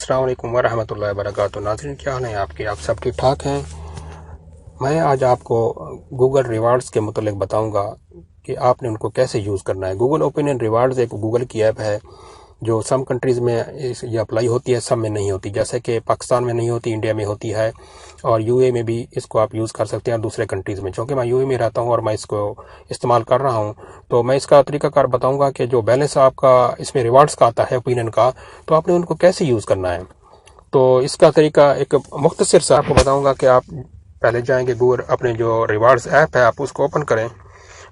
السلام علیکم ورحمۃ اللہ وبرکاتہ۔ ناظرین، کیا حال ہیں آپ کے؟ آپ سب ٹھیک ٹھاک ہیں؟ میں آج آپ کو گوگل ریوارڈز کے متعلق بتاؤں گا کہ آپ نے ان کو کیسے یوز کرنا ہے۔ گوگل اوپینین ریوارڈز ایک گوگل کی ایپ ہے جو سم کنٹریز میں یہ اپلائی ہوتی ہے، سم میں نہیں ہوتی، جیسے کہ پاکستان میں نہیں ہوتی، انڈیا میں ہوتی ہے، اور یو اے میں بھی اس کو آپ یوز کر سکتے ہیں اور دوسرے کنٹریز میں۔ چونکہ میں یو اے میں رہتا ہوں اور میں اس کو استعمال کر رہا ہوں، تو میں اس کا طریقہ کار بتاؤں گا کہ جو بیلنس آپ کا اس میں ریوارڈز کا آتا ہے اوپینین کا، تو آپ نے ان کو کیسے یوز کرنا ہے۔ تو اس کا طریقہ ایک مختصر سا آپ کو بتاؤں گا کہ آپ پہلے جائیں گے گوگل، اپنے جو ریوارڈز ایپ ہے آپ اس کو اوپن کریں۔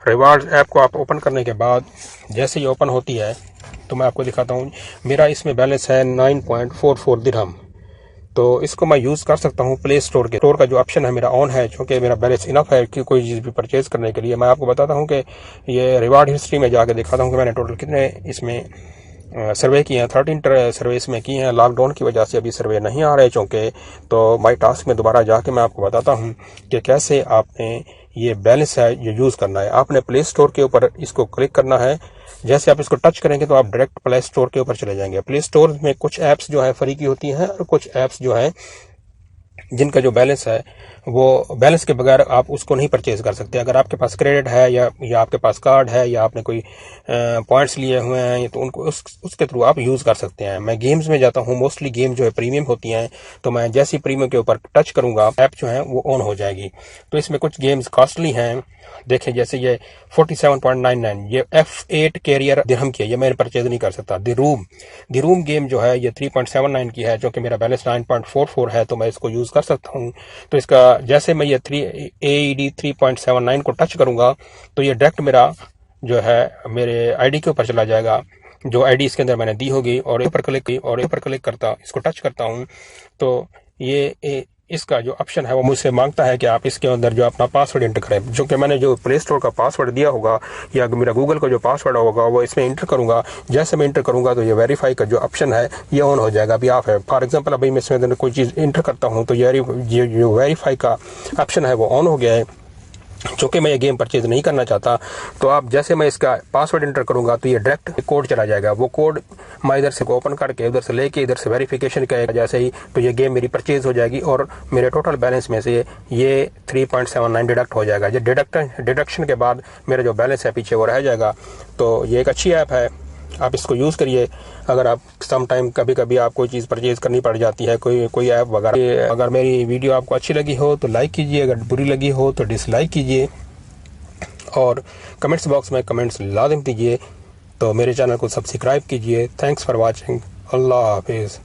ریوارڈز ایپ کو آپ اوپن کرنے کے بعد جیسے ہی اوپن ہوتی ہے تو میں آپ کو دکھاتا ہوں، میرا اس میں بیلنس ہے 9.44 درہم۔ تو اس کو میں یوز کر سکتا ہوں پلے اسٹور کے اسٹور کا جو آپشن ہے میرا آن ہے، چونکہ میرا بیلنس انف ہے کہ کوئی چیز بھی پرچیز کرنے کے لیے۔ میں آپ کو بتاتا ہوں کہ یہ ریوارڈ ہسٹری میں جا کے دکھاتا ہوں کہ میں نے ٹوٹل کتنے اس میں سروے کیے ہیں۔ 13 سرویس میں کی ہیں، لاک ڈاؤن کی وجہ سے ابھی سروے نہیں آ رہے چونکہ، تو مائی ٹاسک میں دوبارہ جا کے میں آپ کو بتاتا ہوں کہ کیسے آپ نے یہ بیلنس ہے یہ یوز کرنا ہے۔ آپ نے پلے اسٹور کے اوپر اس کو کلک کرنا ہے، جیسے آپ اس کو ٹچ کریں گے تو آپ ڈائریکٹ پلے اسٹور کے اوپر چلے جائیں گے۔ پلے اسٹور میں کچھ ایپس جو ہے فری کی ہوتی ہیں اور کچھ ایپس جو ہیں جن کا جو بیلنس ہے وہ بیلنس کے بغیر آپ اس کو نہیں پرچیز کر سکتے۔ اگر آپ کے پاس کریڈٹ ہے یا آپ کے پاس کارڈ ہے یا آپ نے کوئی پوائنٹس لیے ہوئے ہیں تو ان کو اس کے تھرو آپ یوز کر سکتے ہیں۔ میں گیمز میں جاتا ہوں، موسٹلی گیم جو ہے پریمیم ہوتی ہیں، تو میں جیسی پریمیم کے اوپر ٹچ کروں گا ایپ جو ہے وہ آن ہو جائے گی۔ تو اس میں کچھ گیمز کاسٹلی ہیں، دیکھیں جیسے یہ 47.99 یہ F8 کیریئر درہم کی ہے، یہ میں پرچیز نہیں کر سکتا۔ دی روم گیم جو ہے یہ 3.79 کی ہے، جو کہ میرا بیلنس 9.44 ہے، تو میں اس کو یوز کر سکتا ہوں۔ تو اس کا جیسے میں یہ AED 3.79 کو ٹچ کروں گا تو یہ ڈائریکٹ میرا جو ہے میرے آئی ڈی کے اوپر چلا جائے گا، جو آئی ڈی اس کے اندر میں نے دی ہوگی، اور اوپر کلک کرتا اس کو ٹچ کرتا ہوں تو یہ اس کا جو آپشن ہے وہ مجھ سے مانگتا ہے کہ آپ اس کے اندر جو اپنا پاسورڈ انٹر کریں، جو کہ میں نے جو پلے اسٹور کا پاسورڈ دیا ہوگا یا میرا گوگل کا جو پاسورڈ ہوگا وہ اس میں انٹر کروں گا۔ جیسے میں انٹر کروں گا تو یہ ویریفائی کا جو آپشن ہے یہ آن ہو جائے گا۔ ابھی آپ ہے فار ایگزامپل ابھی میں اس میں کوئی چیز انٹر کرتا ہوں تو یہ جو ویریفائی کا آپشن ہے وہ آن ہو گیا ہے، چونکہ میں یہ گیم پرچیز نہیں کرنا چاہتا۔ تو آپ جیسے میں اس کا پاسورڈ انٹر کروں گا تو یہ ڈائریکٹ کوڈ چلا جائے گا، وہ کوڈ میں ادھر سے اوپن کر کے ادھر سے لے کے ادھر سے ویریفیکیشن کرے گا جیسے ہی، تو یہ گیم میری پرچیز ہو جائے گی اور میرے ٹوٹل بیلنس میں سے یہ 3.79 ڈیڈکٹ ہو جائے گا۔ یہ ڈیڈکشن کے بعد میرا جو بیلنس ہے پیچھے وہ رہ جائے گا۔ تو یہ ایک اچھی ایپ ہے، آپ اس کو یوز کریے۔ اگر آپ سم ٹائم کبھی آپ کوئی چیز پرچیز کرنی پڑ جاتی ہے، کوئی ایپ وغیرہ، اگر میری ویڈیو آپ کو اچھی لگی ہو تو لائک کیجیے، اگر بری لگی ہو تو ڈس لائک کیجیے، اور کمنٹس باکس میں کمنٹس لازم دیجیے۔ تو میرے چینل کو سبسکرائب کیجیے۔ Thanks for watching. اللہ حافظ۔